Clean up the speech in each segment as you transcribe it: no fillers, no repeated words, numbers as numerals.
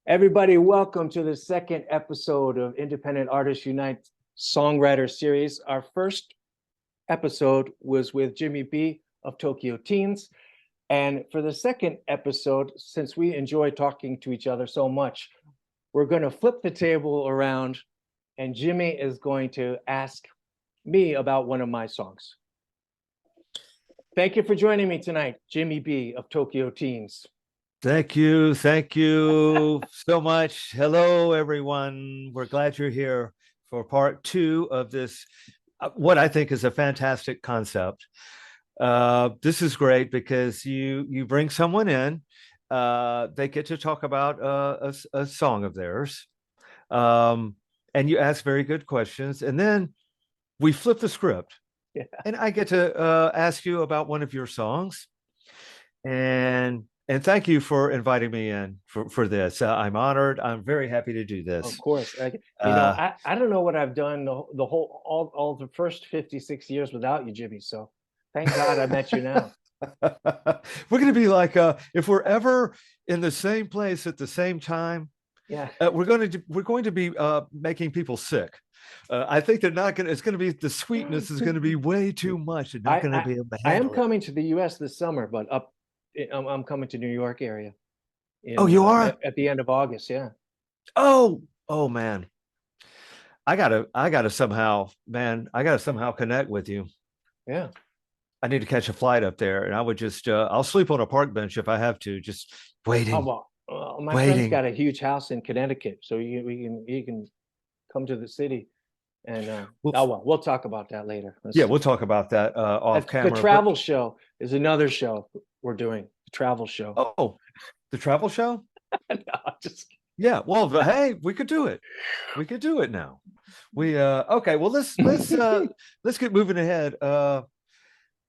Everybody, welcome to the second episode of Independent Artists Unite Songwriter Series. Our first episode was with Jimmy B of Tokyo Teens. And for the second episode, since we enjoy talking to each other so much, we're going to flip the table around and Jimmy is going to ask me about one of my songs. Thank you for joining me tonight, Jimmy B of Tokyo Teens. Thank you. Thank you so much. Hello, everyone. We're glad you're here for part two of this, what I think is a fantastic concept. This is great because you bring someone in, they get to talk about a song of theirs, and you ask very good questions, and then we flip the script, and I get to ask you about one of your songs, and thank you for inviting me in for this. I'm honored. I'm very happy to do this. Of course. I don't know what I've done the whole all the first 56 years without you, Jimmy. So thank God I met you now. We're going to be like if we're ever in the same place at the same time. Yeah. We're going to be making people sick. I think they're not going to. It's going to be the sweetness is going to be way too much. They're not going to be able to handle I am it. coming to the U.S. this summer, but I'm coming to New York area. Oh, you are? At the end of August, yeah. Oh man. I gotta somehow, man, I gotta somehow connect with you. Yeah. I need to catch a flight up there, and I would just I'll sleep on a park bench if I have to, just waiting. Oh, well, my friend's got a huge house in Connecticut, so you can come to the city, and we'll talk about that later. We'll talk about that off camera. The travel show is another show we're doing. The travel show. Oh, the travel show? No, just yeah. Well, hey, we could do it. We could do it now. We okay. Well, let's get moving ahead. All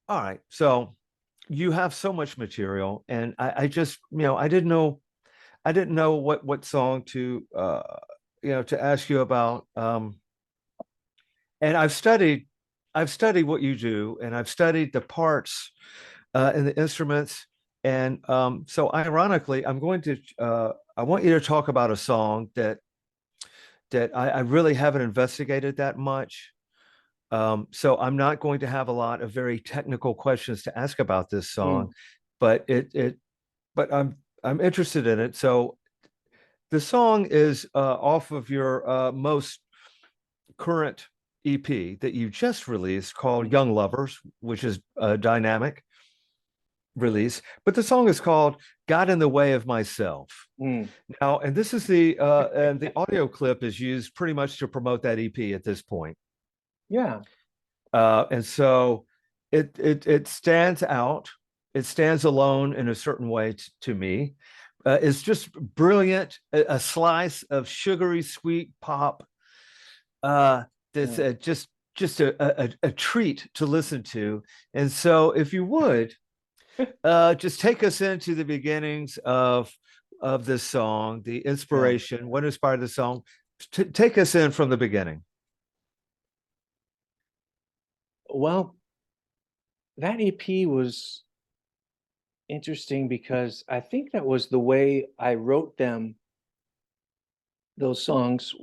right. So you have so much material, and I just I didn't know what song to to ask you about. And I've studied what you do, and I've studied the parts and the instruments. And so ironically, I want you to talk about a song that I really haven't investigated that much. So I'm not going to have a lot of very technical questions to ask about this song, but but I'm interested in it. So the song is off of your most current EP that you just released called Young Lovers, which is a dynamic release, but the song is called Got in the Way of Myself. Now, and this is and the audio clip is used pretty much to promote that EP at this point. Yeah. And so it stands out. It stands alone in a certain way to me. It's just brilliant, a slice of sugary sweet pop. That's just a treat to listen to. And so if you would just take us into the beginnings of this song, the inspiration, what inspired the song. Take us in from the beginning. Well, that EP was interesting because I think that was the way I wrote them. Those songs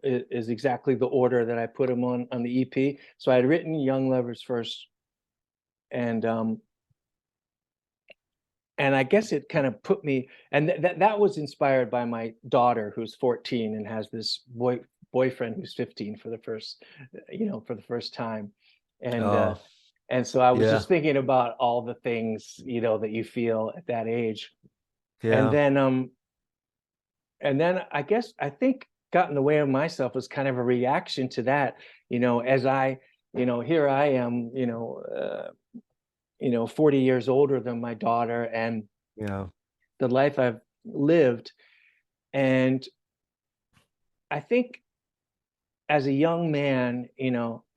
is exactly the order that I put them on the EP. So I had written Young Lovers first, and I guess it kind of put me, and that was inspired by my daughter who's 14 and has this boyfriend who's 15 for the first time, and so I was just thinking about all the things that you feel at that age, and then I think Got in the Way of Myself was kind of a reaction to that, as I, here I am, 40 years older than my daughter, and the life I've lived. And I think as a young man,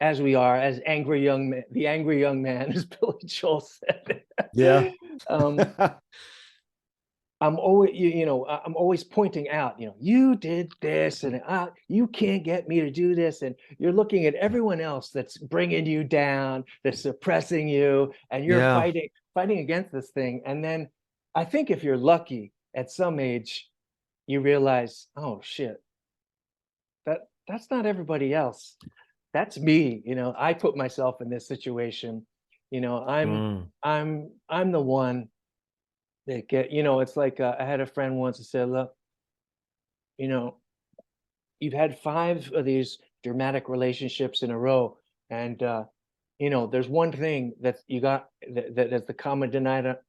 as we are, as angry young man, the angry young man, as Billy Joel said. Yeah. I'm always pointing out, you did this, and you can't get me to do this. And you're looking at everyone else that's bringing you down, that's suppressing you, and you're fighting against this thing. And then I think if you're lucky at some age, you realize, oh shit, that's not everybody else. That's me. I put myself in this situation. I'm Mm, I'm the one that it's like I had a friend once that said, look, you know, you've had 5 of these dramatic relationships in a row, and there's one thing that you got that's the common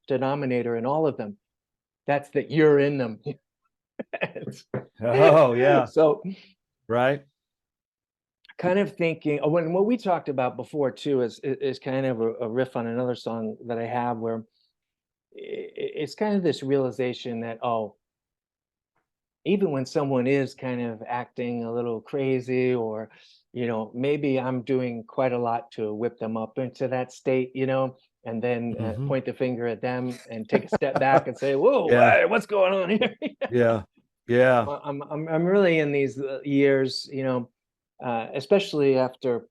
denominator in all of them. That's that you're in them. oh yeah, So right. kind of thinking when what we talked about before too is kind of a riff on another song that I have where it's kind of this realization that, oh, even when someone is kind of acting a little crazy, or maybe I'm doing quite a lot to whip them up into that state, and then Hmm. point the finger at them and take a step back and say, whoa, Yeah, hey, what's going on here? yeah, yeah. I'm really in these years, especially after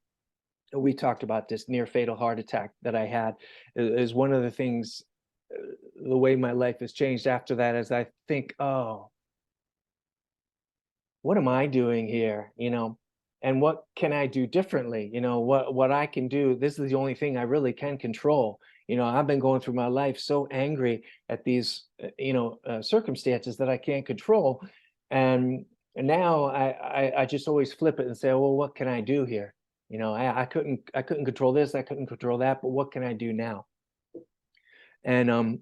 we talked about this near fatal heart attack that I had, is one of the things, the way my life has changed after that, is I think, oh, what am I doing here? And what can I do differently? What I can do. This is the only thing I really can control. I've been going through my life so angry at these, circumstances that I can't control. And now I just always flip it and say, well, what can I do here? I couldn't control this, I couldn't control that, but what can I do now? And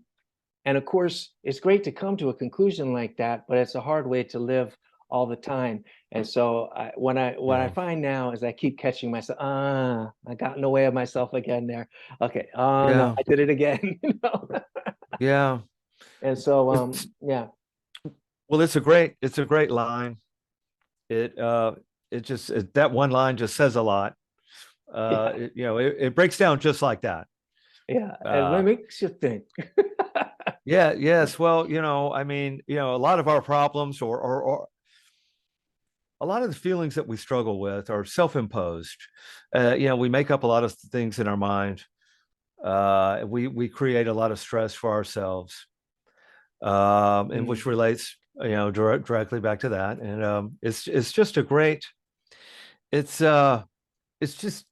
and of course, it's great to come to a conclusion like that, but it's a hard way to live all the time. And so what I Wow. find now is I keep catching myself. I got in the way of myself again there. Okay. Oh no, Yeah, I did it again. yeah. And so It's, yeah, well, it's a great line. It that one line just says a lot. yeah, It breaks down just like that. yeah. And it Uh, makes you think. yeah, yes. Well, I mean, a lot of our problems or a lot of the feelings that we struggle with are self-imposed. We make up a lot of things in our mind. We create a lot of stress for ourselves, and Mm. which relates, directly back to that. And it's just a great. It's it's just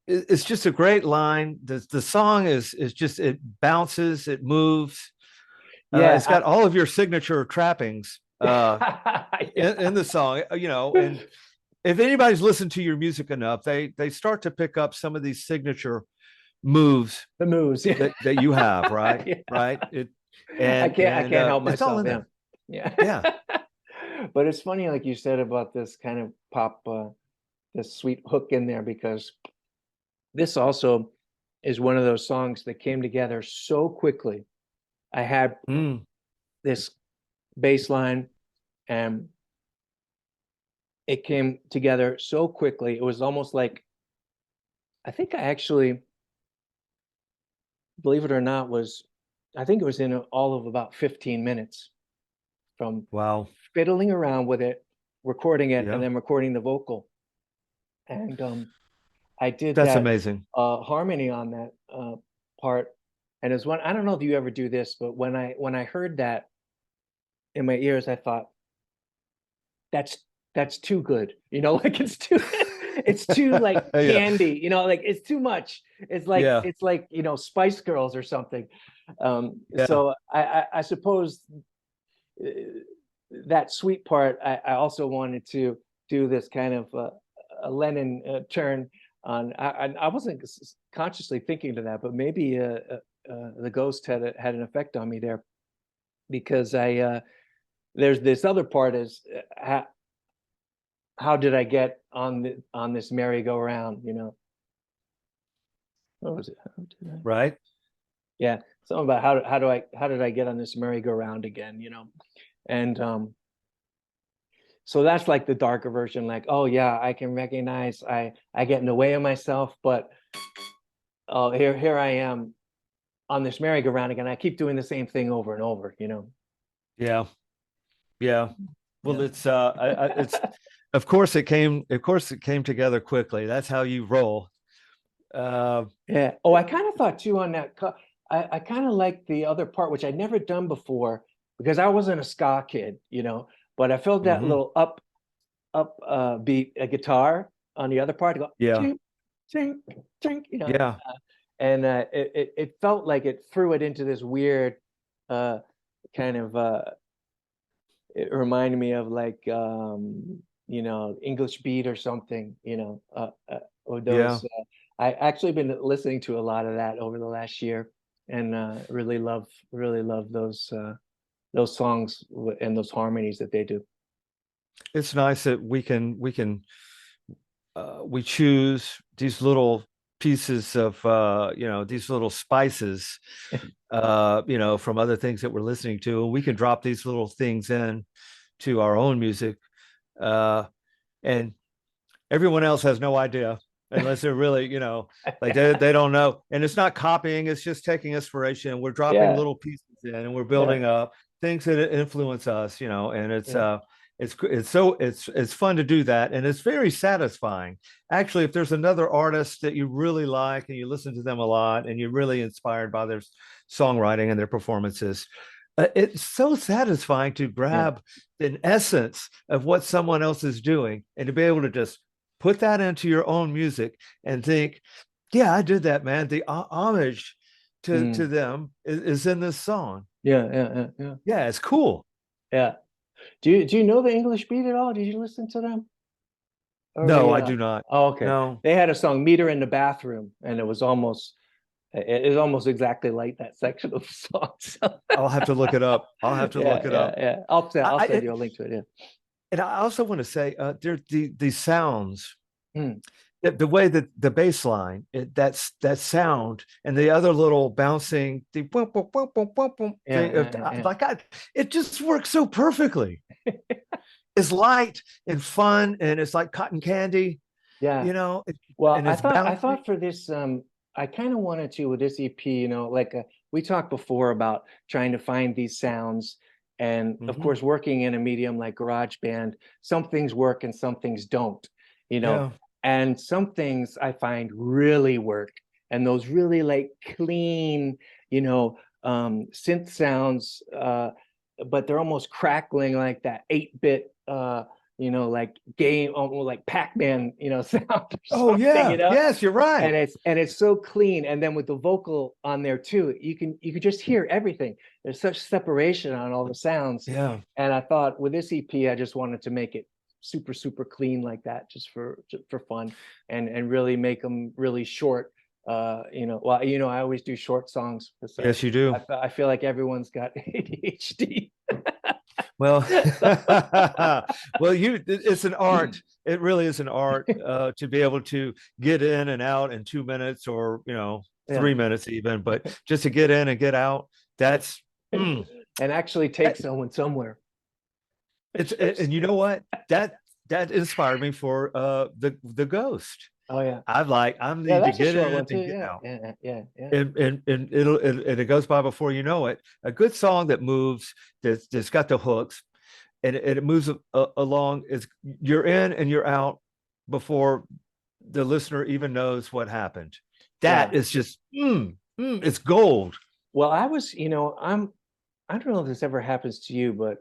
it's just a great line. The song is just, it bounces, it moves. It's Yeah. got all of your signature trappings in Yeah. the song, and if anybody's listened to your music enough, they start to pick up some of these signature moves The moves. Yeah. that you have, right? Yeah. Right. It I can't help it's all myself. in Yeah. there. Yeah. Yeah. But it's funny, like you said, about this kind of pop, this sweet hook in there, because this also is one of those songs that came together so quickly. I had Mm, this bass line, and it came together so quickly. It was almost like, I think I actually, believe it or not, I think it was in all of about 15 minutes from wow. fiddling around with it, recording it, and Yeah. then recording the vocal. And I did That's that amazing. harmony on that part. And as one, I don't know if you ever do this, but when I heard that in my ears, I thought, that's that's too good. Like it's too it's too like Yeah. candy, like it's too much. It's like Yeah. it's like, Spice Girls or something. Yeah. So I suppose uh, that sweet part, I also wanted to do this kind of a Lennon turn on. I wasn't consciously thinking to that, but maybe the ghost had an effect on me there, because there's this other part is, how did I get on this merry-go-round? What was it? How did I? Right. Yeah, something about how did I get on this merry-go-round again? And so that's like the darker version, like, oh yeah, I can recognize I get in the way of myself, but oh, here I am on this merry-go-round again. I keep doing the same thing over and over. Yeah. Yeah. Well, Yeah. it's, of course it came together quickly. That's how you roll. Uh, Yeah. Oh, I kind of thought too on that. I kind of like the other part, which I'd never done before, because I wasn't a ska kid, but I felt that Mhm. little up beat a guitar on the other part to go Yeah. chink, chink, chink, Yeah. and it felt like it threw it into this weird uh kind of it reminded me of like English beat or something, or Yeah. those I actually been listening to a lot of that over the last year, and really love those songs and those harmonies that they do. It's nice that we choose these little pieces of these little spices from other things that we're listening to, and we can drop these little things in to our own music, uh and everyone else has no idea unless they're really, like they don't know. And it's not copying, it's just taking inspiration. We're dropping Yeah, little pieces in and we're yeah, building up things that influence us, and yeah, it's fun to do that. And it's very satisfying. Actually, if there's another artist that you really like and you listen to them a lot and you're really inspired by their songwriting and their performances, it's so satisfying to yeah, grab an essence of what someone else is doing and to be able to just put that into your own music and think, yeah, I did that, man. The homage to mm, them is in this song. yeah, yeah, yeah, yeah, Yeah, it's cool. yeah. Do you know the English Beat at all? Did you listen to them? Or No, they I do not. oh, okay. No, They had a song "Meter in the Bathroom," and it was almost exactly like that section of the song. So I'll have to look it up. I'll have to yeah, look it yeah, up. yeah. I'll I send you a link to it. Yeah. and I also want to say, there the sounds, Hmm. the way that the bass line, that's that sound, and the other little bouncing, the boom, boom, boom, boom, boom, boom Yeah, thing, yeah, yeah, it just works so perfectly. It's light and fun, and it's like cotton candy, yeah. Well, and I it's thought I bouncy. thought for this I kind of wanted to with this EP, like we talked before about trying to find these sounds, and of Mhm. course working in a medium like GarageBand, some things work and some things don't, you know, Yeah. and some things I find really work, and those really like clean, synth sounds, but they're almost crackling like that 8-bit like game, almost like Pac-Man, sound or Oh something, yeah. Yes, you're right. and it's so clean. And then with the vocal on there too, you can just hear everything. There's such separation on all the sounds. Yeah. And I thought with this EP, I just wanted to make it super, super clean like that, just for fun, and really make them really short. Well, I always do short songs because Yes, you do. I feel like everyone's got ADHD. Well, well, it's an art. It really is an art, to be able to get in and out in 2 minutes, or, Yeah. 3 minutes even, but just to get in and get out, that's, mm, And actually take someone somewhere. and you know what? That inspired me for the Ghost. Oh yeah. I Yeah, need to that's a get short in one too. and get Yeah, out. yeah, yeah, yeah. And it goes by before you know it. A good song that moves, that's got the hooks, and it moves along, is you're in and you're out before the listener even knows what happened. Yeah. That is just, it's gold. Well, I don't know if this ever happens to you, but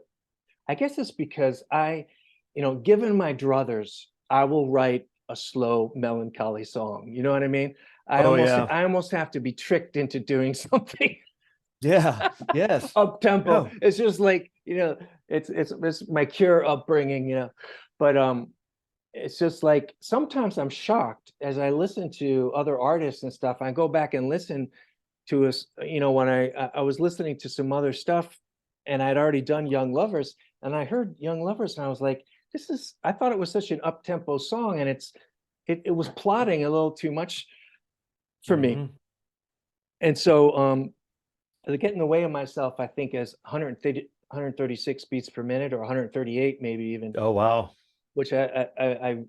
I guess it's because given my druthers, I will write a slow, melancholy song. You know what I mean? I Oh almost yeah. I almost have to be tricked into doing something Yeah. Yes. up tempo. No. It's just like, it's my cure upbringing, But it's just like sometimes I'm shocked as I listen to other artists and stuff. I go back and listen to us, when I was listening to some other stuff, and I'd already done Young Lovers, and I heard Young Lovers, and I was like, I thought it was such an up-tempo song, and it was plotting a little too much for me. Mhm. And so to get in the way of myself, I think as 136 beats per minute, or 138 maybe even, Oh wow. which I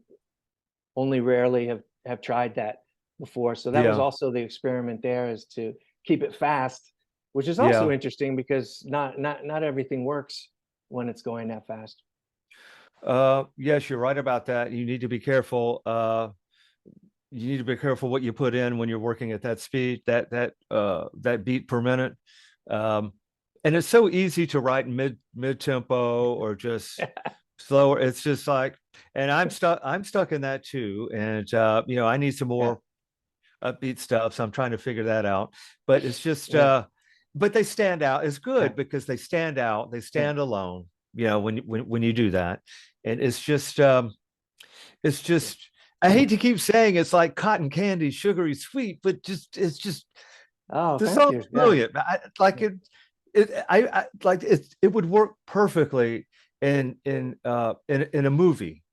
only rarely have tried that before. So that was Yeah. also the experiment there, is to keep it fast, which is also Yeah. interesting because not everything works when it's going that fast. Yes, you're right about that. You need to be careful. You need to be careful what you put in when you're working at that speed, that beat per minute. Um, and it's so easy to write mid tempo or just slower. It's just like, and I'm stuck in that too. And I need some Yeah, more upbeat stuff. So I'm trying to figure that out. But it's just yeah, but they stand out. It's yeah, good because they stand out, they yeah. stand alone, when you do that. And it's just I hate to keep saying it's like cotton candy, sugary sweet, but it's just Oh, the thank song you. is Yeah. brilliant. Like Yeah. I like it would work perfectly in a movie.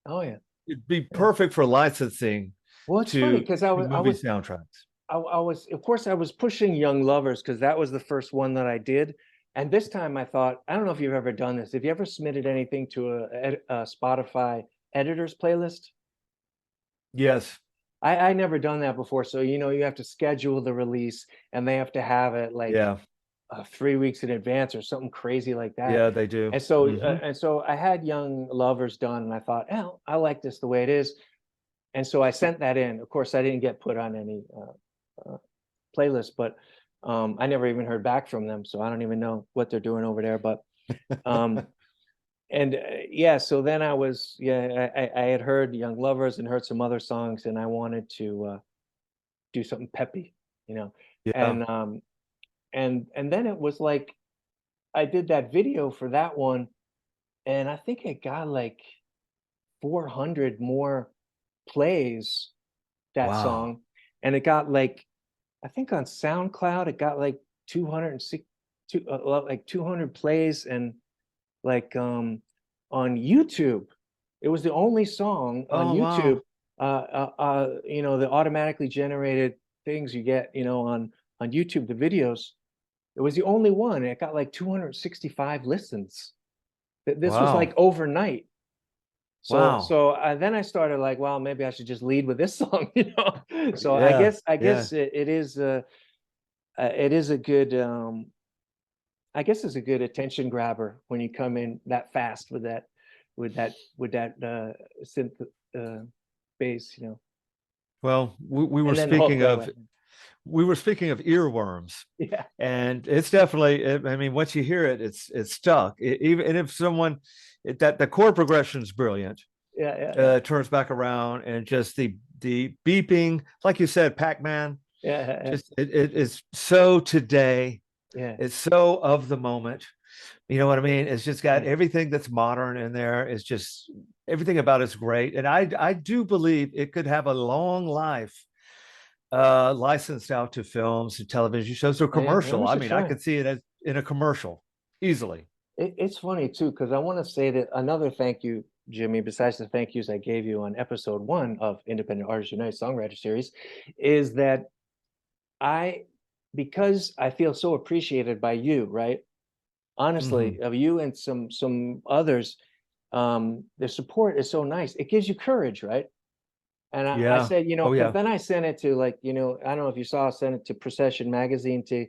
Oh yeah. It'd be Yeah. perfect for licensing Well, it's funny to because movie soundtracks. I was, of course, I was pushing Young Lovers because that was the first one that I did. And this time I thought, I don't know if you've ever done this. Have you ever submitted anything to a Spotify editors playlist? Yes. I never done that before. So, you have to schedule the release and they have to have it like Yeah. 3 weeks in advance or something crazy like that. Yeah, they do. And so I had Young Lovers done and I thought, oh, I like this the way it is. And so I sent that in. Of course, I didn't get put on any playlist, but I never even heard back from them, so I don't even know what they're doing over there. But um, and yeah, so then I had heard Young Lovers and heard some other songs, and I wanted to do something peppy, you know, Yeah. and then it was like I did that video for that one, and I think it got like 400 more plays, that Wow. song, and it got like, I think on SoundCloud it got like 206, like 200 plays, and like on YouTube, it was the only song on Oh, YouTube. wow. The automatically generated things you get, on YouTube, the videos. It was the only one, and it got like 265 listens. This was like Wow. overnight. So Wow. so then I started like, well, maybe I should just lead with this song, So I Yeah. guess I Yeah. guess it is a good I guess it's a good attention grabber when you come in that fast with that synth bass, Well, and then the hook right away. we were speaking of earworms, Yeah, and it's definitely, I mean, once you hear it, it's stuck. Even and if someone that the chord progression is brilliant, yeah, yeah, yeah, turns back around, and just the beeping, like you said, Pac-Man, yeah, just it is so today. yeah, It's so of the moment. You know what I mean? It's just got yeah, everything that's modern in there. It's just everything about it's great. And I do believe it could have a long life, licensed out to films and television shows or yeah. commercial. We I should mean, I try. could see it as in a commercial easily. It's funny too, because I want to say that another thank you, Jimmy, besides the thank yous I gave you on episode 1 of Independent Artists Unite Songwriter Series, is that I, because I feel so appreciated by you, right? Hmm. Honestly, of you and some others, the support is so nice. It gives you courage, right? And I Yeah. said, Oh, because yeah. then I sent it to, like, I don't know if you saw, I sent it to Procession Magazine to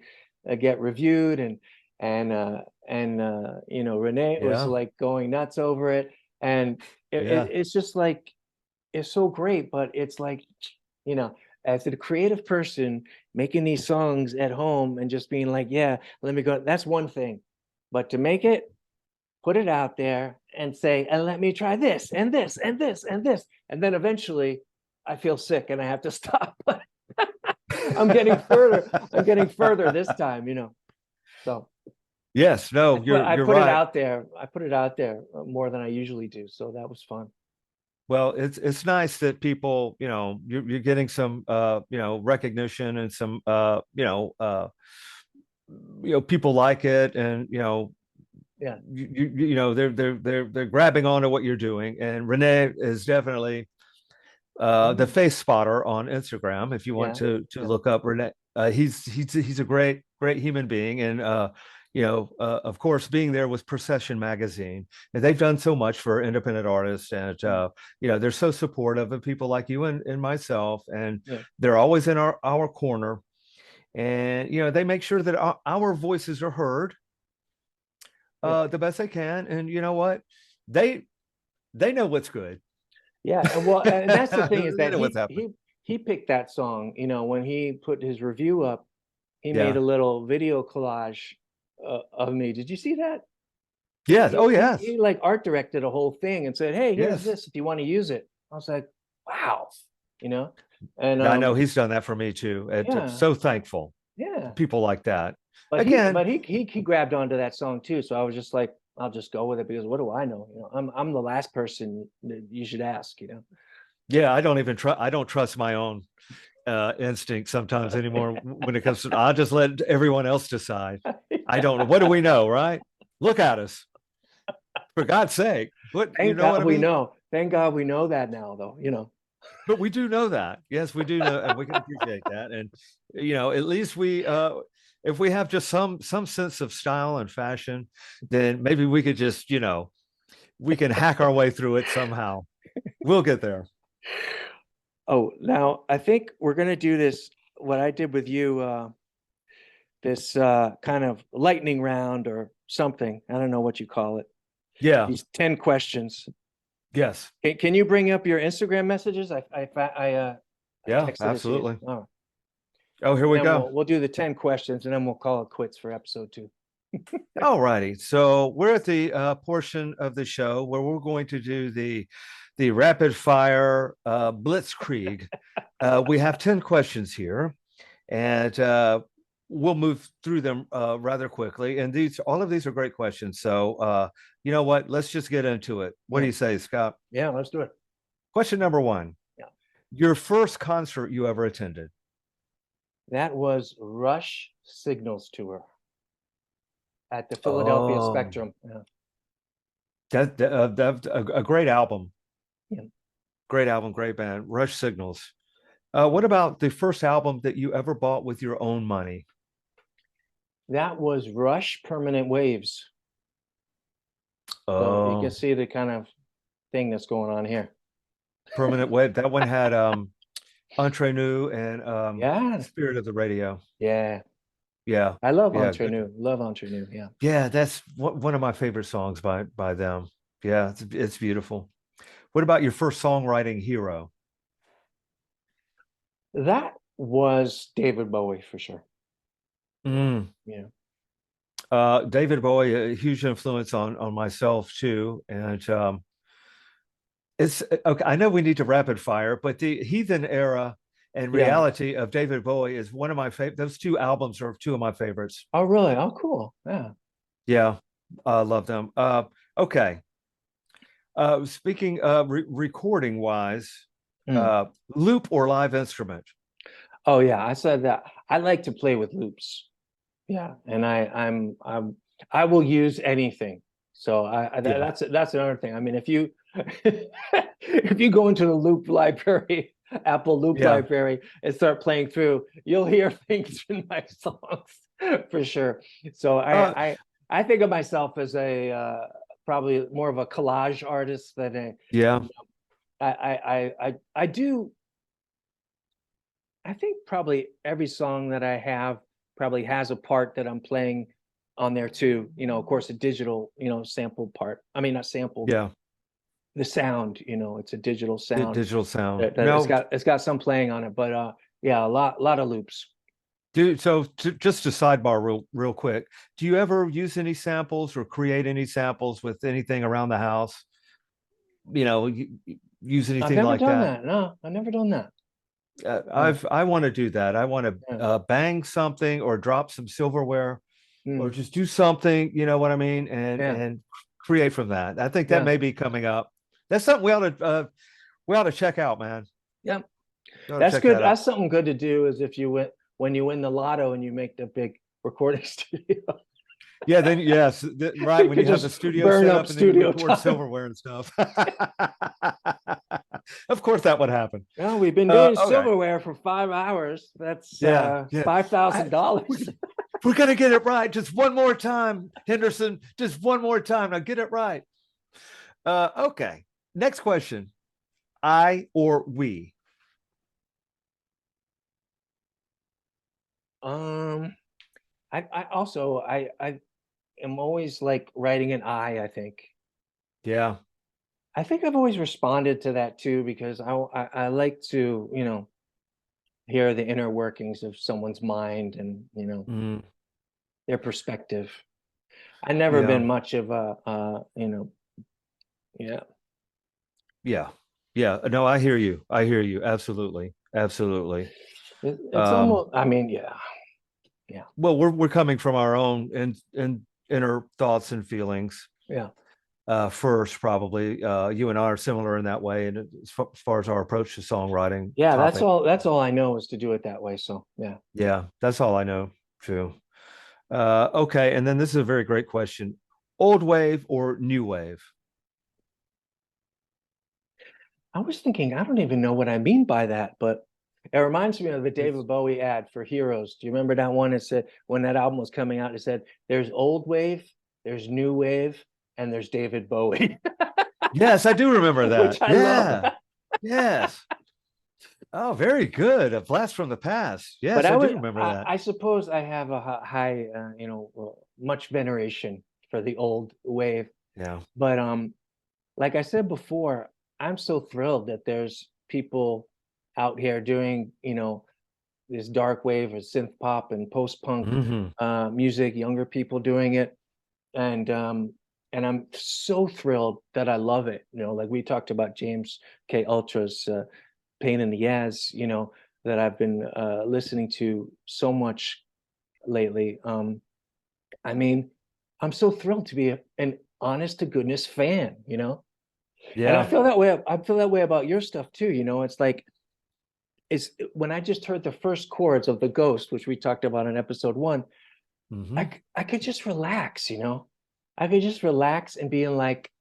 get reviewed, and Renee was Yeah. like going nuts over it, and Yeah. it's just like, it's so great, but it's like, you know, as a creative person making these songs at home and just being like, yeah, let me go. That's one thing, but to make it, put it out there and say, and let me try this and this and this and this, and then eventually I feel sick and I have to stop. But I'm getting further. I'm getting further this time, So Yes. I No, put I you're put it right. out there. I put it out there more than I usually do. So that was fun. Well, it's nice that people, you're getting some, recognition and some, people like it, and Yeah. they're grabbing onto what you're doing. And Renee is definitely the Mhm. face spotter on Instagram. If you want Yeah. to Yeah. look up Renee, he's a great human being, and of course, being there with Procession Magazine, and they've done so much for independent artists, and Mm. they're so supportive of people like you and myself, and Yeah. they're always in our corner, and they make sure that our voices are heard Yeah. the best they can, and you know what, they they know what's good. Yeah. And well, and that's the thing, is They that know what's he happening. he he picked that song, when he put his review up, he made Yeah. a little video collage of me. Did you see that? Yes. Oh, yes. He like art directed a whole thing and said, "Hey, here's Yes. this if you want to use it." I was like, "Wow," you know. And Yeah, I know he's done that for me too. And I'm yeah, so thankful for yeah. people like that. But Again, he grabbed onto that song too. So I was just like, I'll just go with it because what do I know? You know, I'm the last person that you should ask. You know. yeah, I don't trust my own instinct sometimes anymore when it comes to, I'll just let everyone else decide. I don't know. What do we know, right? Look at us. For God's sake. What, you Thank know what God I we mean? know. Thank God we know that now, though. You know. But we do know that. Yes, we do know, and we can appreciate that. And at least we if we have just some sense of style and fashion, then maybe we could just, we can hack our way through it somehow. We'll get there. Oh, now I think we're gonna do this. What I did with you, this kind of lightning round or something. I don't know what you call it. Yeah. These 10 questions. Yes. Can you bring up your Instagram messages? I Yeah, texted it to you. absolutely. All right. Oh, here we Then go. we'll do the 10 questions and then we'll call it quits for episode 2. All righty. So we're at the portion of the show where we're going to do the rapid fire blitzkrieg. We have 10 questions here, and we'll move through them rather quickly. And all of these are great questions. So you know what? Let's just get into it. What do you say, Scott? Yeah, let's do it. Question number 1. Yeah. Your first concert you ever attended? That was Rush Signals Tour at the Philadelphia Oh, Spectrum. Yeah. that a great album. Yeah. Great album, great band. Rush Signals. What about the first album that you ever bought with your own money? That was Rush Permanent Waves. So you can Oh, see the kind of thing that's going on here. Permanent Wave. That one had Entre Nous and Yeah, Spirit of the Radio. yeah. Yeah, I love yeah, Entre Nous. Love Entre Nous. Yeah. yeah. That's one of my favorite songs by them. Yeah, it's beautiful. What about your first songwriting hero? That was David Bowie for sure. Mm. Yeah. David Bowie, a huge influence on myself too, and it's okay. I know we need to rapid fire, but the Heathen era and Yeah. reality of David Bowie is one of my favorite. Those 2 albums are 2 of my favorites. Oh, really? Oh, cool. Yeah. Yeah, I love them. Okay. Speaking recording wise, Mm. loop or live instrument? Oh, yeah. I said that. I like to play with loops. Yeah, and I will use anything. So Yeah, that's another thing. I mean, if you if you go into the loop library, Apple Loop yeah. library, and start playing through, you'll hear things in my songs for sure. So Uh, I think of myself as a probably more of a collage artist than a yeah, I do. I think probably every song that I have probably has a part that I'm playing on there too. You know, of course, a digital, sample part. I mean, not sample, yeah. the sound. It's a digital sound Digital sound. that No, it's got some playing on it. But yeah, a lot of loops. just to sidebar real quick. Do you ever use any samples or create any samples with anything around the house? Use I've anything never like done that? that. No, I've never done that. I want to do that. I want to Yeah. bang something or drop some silverware or Mm, just do something, you know what I mean, yeah, and create from that. I think that yeah, may be coming up. That's something we ought to check out, man. yeah. We ought to That's check good. that out. That's something good to do. Is if you when you win the lotto and you make the big recording studio. Yeah, then yes, right You when could you have the just studio burn set up up and then you studio record time. silverware and stuff. Of course, that would happen. Well, we've been doing Okay, silverware for 5 hours. That's yeah, yeah. five I, thousand dollars. we're gonna get it right. Just one more time, Henderson. Just one more time. Now get it right. Okay. Next question. I or we? Um, I also I am always like writing an I think. Yeah. I think I've always responded to that too because I like to, hear the inner workings of someone's mind and, Mm. their perspective. I never Yeah. been much of a, yeah. Yeah. Yeah. No, I hear you. I hear you. Absolutely. Absolutely. It's Um, almost, I mean, yeah, yeah, well, we're coming from our own and inner thoughts and feelings. yeah. First, probably. You and I are similar in that way, and as far as our approach to songwriting Yeah, topic. that's all I know is to do it that way. So yeah. Yeah, that's all I know too. Okay, and then this is a very great question. Old wave or new wave? I was thinking, I don't even know what I mean by that, but it reminds me of the David Bowie ad for Heroes. Do you remember that one? It said when that album was coming out, it said there's old wave, there's new wave, and there's David Bowie, Yes, I do remember that. which I love. Yeah. Yes. Oh, very good. A blast from the past. But Yes, I do remember that. I suppose I have a high, much veneration for the old wave. Yeah. But like I said before, I'm so thrilled that there's people out here doing, this dark wave or synth pop and post-punk Hmm. music, younger people doing it. And I'm so thrilled that I love it. Like we talked about James K. Ultra's Pain in the Ass, that I've been listening to so much lately. I mean, I'm so thrilled to be an honest to goodness fan, and I Yeah. feel that way. I feel that way about your stuff too. It's like it's when I just heard the first chords of The Ghost, which we talked about in episode 1, Hmm. I could just relax, I could just relax and being like,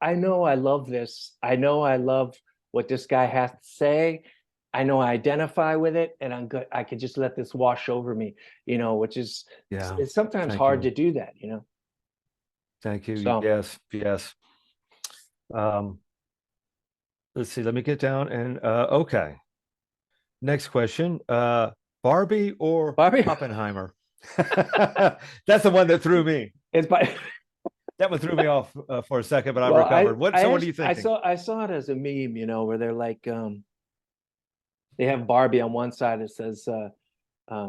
I know I love this. I know I love what this guy has to say. I know I identify with it, and I'm good. I could just let this wash over me, which is Yeah. it's sometimes Thank hard you. to do that. Thank you. So Yes. Yes. Um, let's see. Let me get down and okay. Next question. Barbie or Bobby, Oppenheimer? That's the one that threw me. it's by That one threw me off for a second, but I well, recovered. What? So, what are you I thinking? saw it as a meme, where they're like, they have Barbie on one side. It says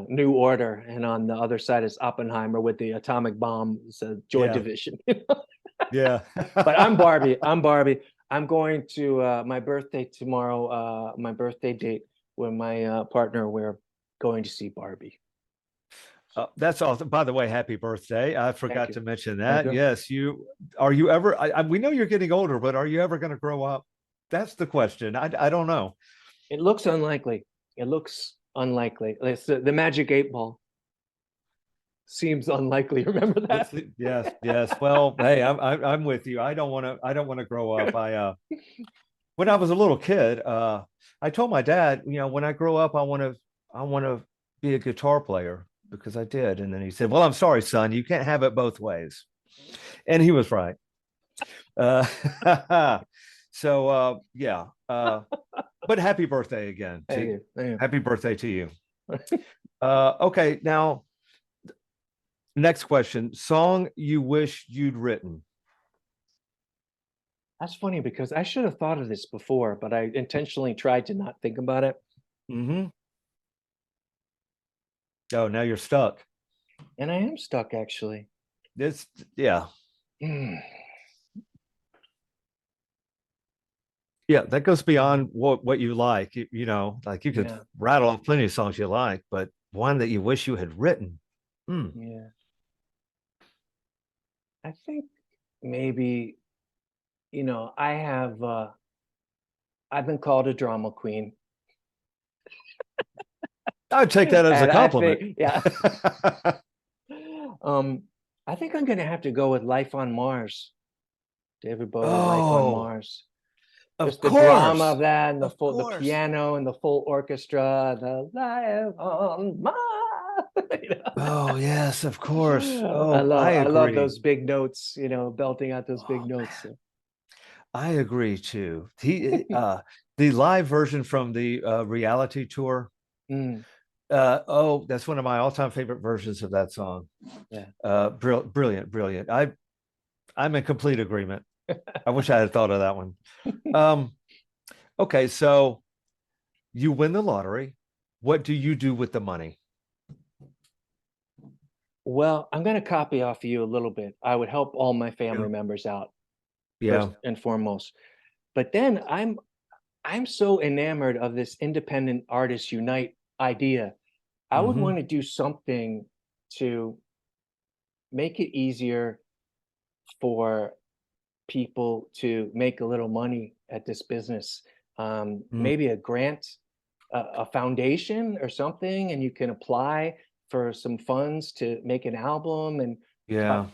New Order, and on the other side is Oppenheimer with the atomic bomb. It says Joy Yeah. Division. Yeah. But I'm Barbie. I'm Barbie. I'm going to my birthday tomorrow. My birthday date with my partner. We're going to see Barbie. That's awesome. By the way, happy birthday. I Thank forgot you. to mention Thank that. you. Yes, you are you ever we know you're getting older, but are you ever going to grow up? That's the question. I don't know. It looks unlikely. It looks unlikely. It's the Magic 8 Ball seems unlikely. Remember Let's that? see. Yes, yes. Well, hey, I'm with you. I don't want to grow up. When I was a little kid, I told my dad, when I grow up, I want to be a guitar player because I did. And then he said, "Well, I'm sorry, son, you can't have it both ways." And he was right. Uh, so yeah. But happy birthday again. Thank you. Thank Happy birthday to you. you. Okay, now next question. Song you wish you'd written. That's funny because I should have thought of this before, but I intentionally tried to not think about it. Mm-hmm. Oh, now you're stuck. And I am stuck actually. It's yeah. Hmm. Yeah, that goes beyond what you like. Like you could Yeah, rattle off plenty of songs you like, but one that you wish you had written. Hmm. yeah. I think maybe, I've been called a drama queen. I would take that as a And I compliment. think, yeah. Um, I think I'm gonna have to go with Life on Mars. David Bowie, Life on Oh, Mars. of Just the drama of course. that and Of the course. piano and the full orchestra, the Life on Mars. Oh, yes, of course. Oh, I I love agree. those big notes, belting out those big Oh notes. man, I agree too. The live version from the reality tour. Mm, Oh, that's one of my all-time favorite versions of that song. yeah. Brilliant, brilliant. I'm in complete agreement. I wish I had thought of that one. Um, okay, so you win the lottery. What do you do with the money? Well, I'm going to copy off of you a little bit. I would help all my Yeah. family members out first Yeah. and foremost. But then I'm so enamored of this independent artists unite idea. I would Hmm. want to do something to make it easier for people to make a little money at this business. Maybe a grant, a foundation or something, and you can apply for some funds to make an album and Yeah.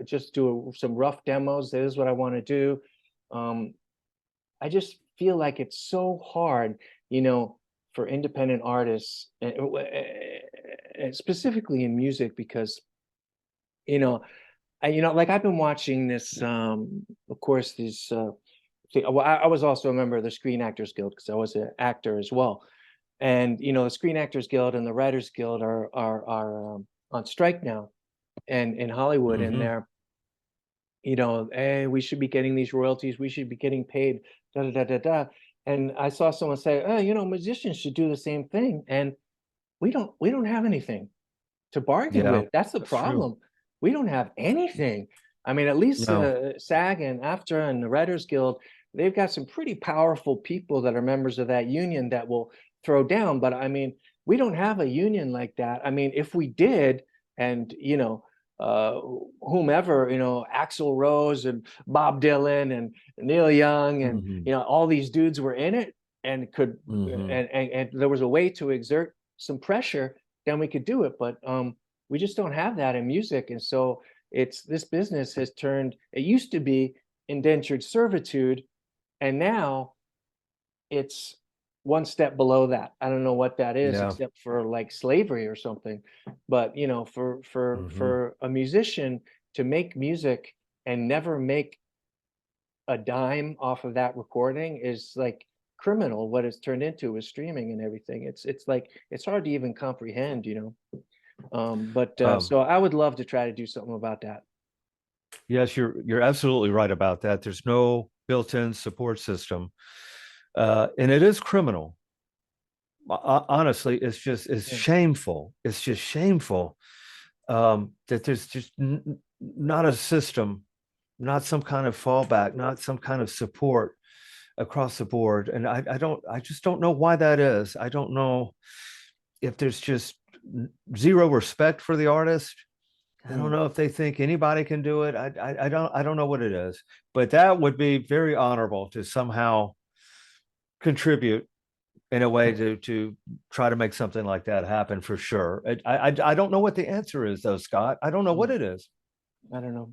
just do some rough demos. This is what I want to do. Um, I just feel like it's so hard, you know, for independent artists, and specifically in music, because you know like I've been watching this, of course, these. Well, I was also a member of the Screen Actors Guild because I was an actor as well. And the Screen Actors Guild and the Writers Guild are on strike now, and in Hollywood, and Hmm. they're hey, we should be getting these royalties, we should be getting paid, da da da da da. And I saw someone say, oh, musicians should do the same thing, and we don't have anything to bargain Yeah. with. That's the That's true. problem. We don't have anything. I mean, at least No. SAG and AFTRA and the Writers Guild, they've got some pretty powerful people that are members of that union that will throw down. But I mean, we don't have a union like that. I mean, if we did, and uh, whomever, Axl Rose and Bob Dylan and Neil Young and Hmm. all these dudes were in it and could Hmm. and there was a way to exert some pressure, then we could do it. But we just don't have that in music. And so it's this business has turned, it used to be indentured servitude, and now it's one step below that. I don't know what that is, Yeah. except for like slavery or something. But Hmm. for a musician to make music and never make a dime off of that recording is like criminal. What it's turned into with streaming and everything, it's like it's hard to even comprehend. But Um, so I would love to try to do something about that. yes, you're absolutely right about that. There's no built-in support system, and it is criminal. Honestly, it's Yeah. shameful. It's just shameful that there's just not a system, not some kind of fallback, not some kind of support across the board. And I just don't know why that is. I don't know if there's just zero respect for the artist. I don't Mm. know if they think anybody can do it. I don't know what it is, but that would be very honorable to somehow contribute in a way to try to make something like that happen for sure. I don't know what the answer is though, Scott. I don't know what Mm. it is. I don't know.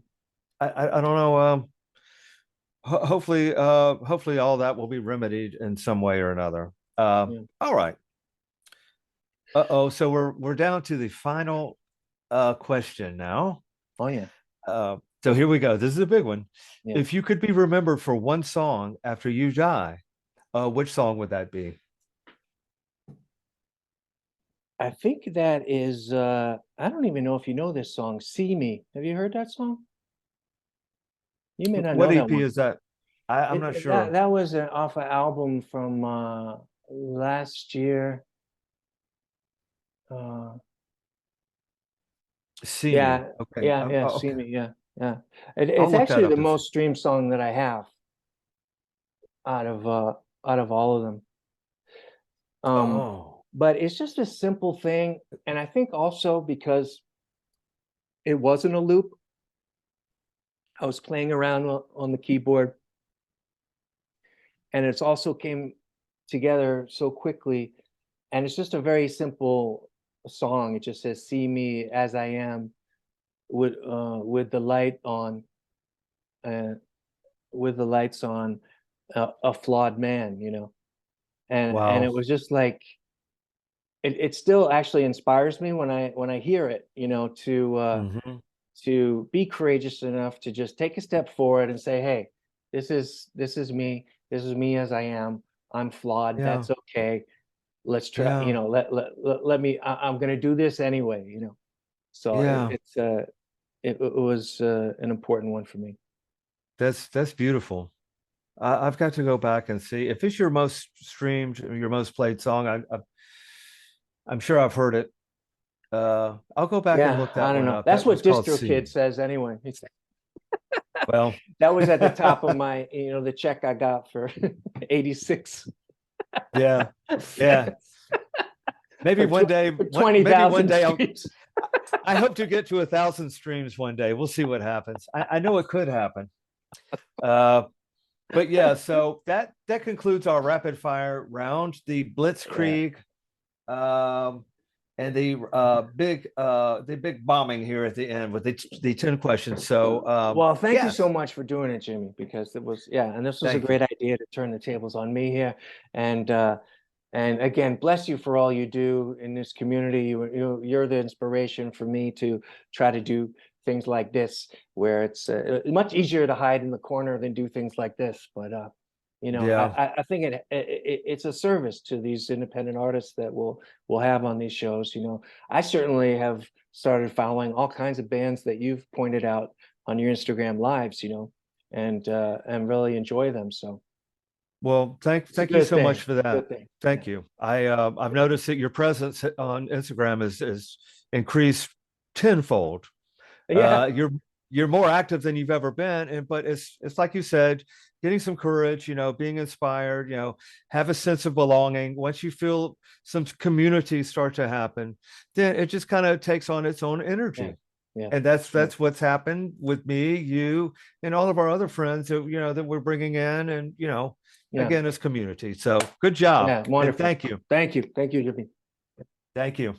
I don't know. Hopefully all that will be remedied in some way or another. Yeah. All right. Uh-oh. So we're down to the final question now. Oh yeah. So here we go. This is a big one. Yeah. If you could be remembered for one song after you die, which song would that be? I think that is I don't even know if you know this song, See Me. Have you heard that song? You may not What know that EP one. is that? I'm not That sure. that was off an album from last year. Uh See Me. yeah, Okay. yeah, Oh, See okay. Me, yeah, yeah. I'll It's look that actually the up and see. most streamed song that I have out of uh out of all of them. Um, Oh. but it's just a simple thing. And I think also because it wasn't a loop, I was playing around on the keyboard, and it's also came together so quickly. And it's just a very simple song. It just says, "See me as I am, with the light on, uh, with the lights on, a flawed man." And Wow. it was just like it still actually inspires me when I hear it, Hmm. to be courageous enough to just take a step forward and say, hey, this is me as I am. I'm flawed, Yeah. that's okay. Let's try, Yeah. let me, I'm going to do this anyway. So Yeah. it was an important one for me. That's beautiful. I've got to go back and see if it's your most streamed, your most played song. I'm sure I've heard it. I'll go back and Yeah, look I that don't one know. up. That's That was what called DistroKid Seed. says anyway. Well, That was at the top of my, the check I got for 86 yeah, yeah. Maybe for, one day, for 20,000 streams. I hope to get to 1,000 streams one day. We'll see what happens. I know it could happen. Uh, but yeah, so that concludes our rapid fire round, the Blitzkrieg, and the big bombing here at the end with the 10 questions. So Well, thank you yes, so much for doing it, Jimmy, because it was, yeah, and this was a thank you. great idea to turn the tables on me here. And again, bless you for all you do in this community. You're the inspiration for me to try to do things like this, where it's much easier to hide in the corner than do things like this. But Yeah. I think it's a service to these independent artists that we'll have on these shows. I certainly have started following all kinds of bands that you've pointed out on your Instagram lives, and really enjoy them. So Well, it's a thank you good so much thing. for It's a that. good thing. Thank you. I've noticed that your presence on Instagram is increased tenfold. Yeah. You're more active than you've ever been, and but it's like you said, getting some courage, being inspired, have a sense of belonging. Once you feel some community start to happen, then it just kind of takes on its own energy. Yeah. Yeah. And that's what's happened with me, you, and all of our other friends that that we're bringing in, and Yeah. again, it's community. So good job, Yeah. and Wonderful. thank you, Thank you. Thank you, Jimmy. thank you.